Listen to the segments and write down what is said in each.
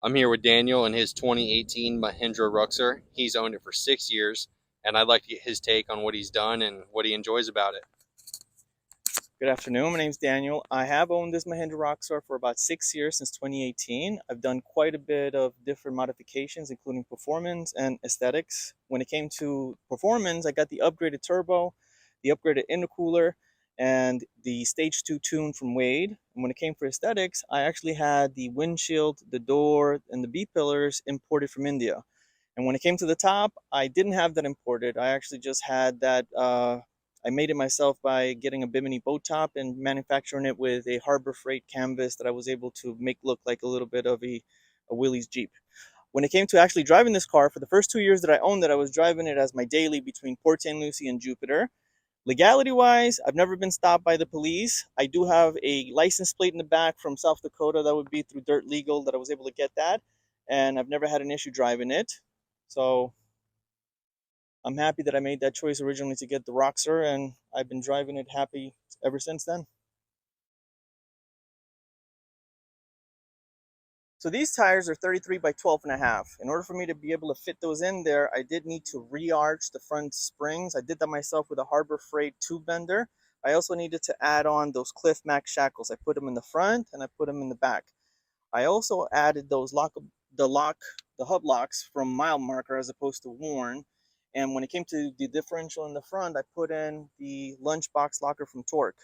I'm here with Daniel and his 2018 Mahindra Roxor. He's owned it for 6 years, and I'd like to get his take on what he's done and what he enjoys about it. Good afternoon. My name's Daniel. I have owned this Mahindra Roxor for about 6 years, since 2018. I've done quite a bit of different modifications, including performance and aesthetics. When it came to performance, I got the upgraded turbo, the upgraded intercooler, and the Stage 2 tune from Wade. And when it came for aesthetics, I actually had the windshield, the door, and the B-pillars imported from India. And when it came to the top, I didn't have that imported. I actually just had that. I made it myself by getting a Bimini boat top and manufacturing it with a Harbor Freight canvas that I was able to make look like a little bit of a Willys Jeep. When it came to actually driving this car, for the first 2 years that I owned it, I was driving it as my daily between Port St. Lucie and Jupiter. Legality wise, I've never been stopped by the police. I do have a license plate in the back from South Dakota that would be through Dirt Legal that I was able to get that. And I've never had an issue driving it. So I'm happy that I made that choice originally to get the Roxor, and I've been driving it happy ever since then. So these tires are 33 by 12 and a half. In order for me to be able to fit those in there, I did need to re-arch the front springs. I did that myself with a Harbor Freight tube bender. I also needed to add on those Cliff Max shackles. I put them in the front and I put them in the back. I also added those the hub locks from Mile Marker as opposed to Warn. And when it came to the differential in the front, I put in the lunchbox locker from Torque.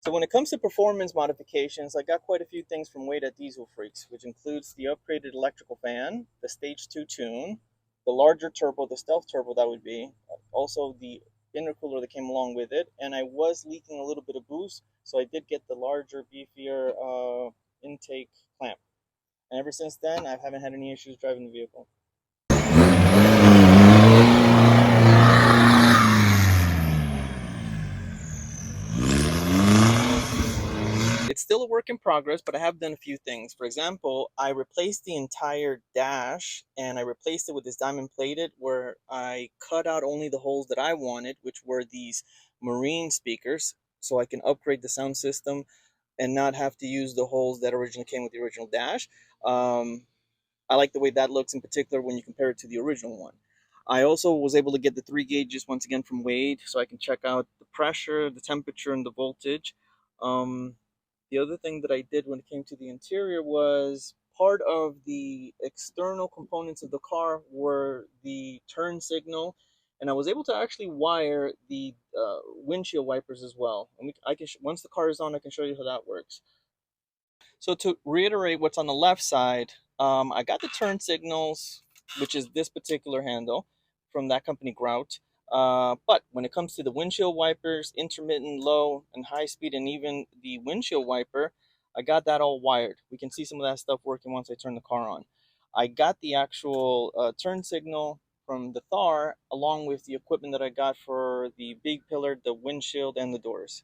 So when it comes to performance modifications, I got quite a few things from Wade at Diesel Freaks, which includes the upgraded electrical fan, the Stage 2 tune, the larger turbo, the stealth turbo that would be, also the intercooler that came along with it, and I was leaking a little bit of boost, so I did get the larger, beefier intake clamp. And ever since then, I haven't had any issues driving the vehicle. It's still a work in progress, but I have done a few things. For example, I replaced the entire dash and I replaced it with this diamond plated where I cut out only the holes that I wanted, which were these marine speakers, so I can upgrade the sound system and not have to use the holes that originally came with the original dash. Um, I like the way that looks in particular when you compare it to the original one. I also was able to get the 3 gauges once again from Wade, so I can check out the pressure, the temperature, and the voltage. Um, the other thing that I did when it came to the interior was part of the external components of the car were the turn signal, and I was able to actually wire the windshield wipers as well. And I can once the car is on, I can show you how that works. So to reiterate what's on the left side, I got the turn signals, which is this particular handle from that company Grout. But when it comes to the windshield wipers, intermittent, low, and high speed, and even the windshield wiper, I got that all wired. We can see some of that stuff working once I turn the car on. I got the actual turn signal from the Thar, along with the equipment that I got for the big pillar, the windshield, and the doors.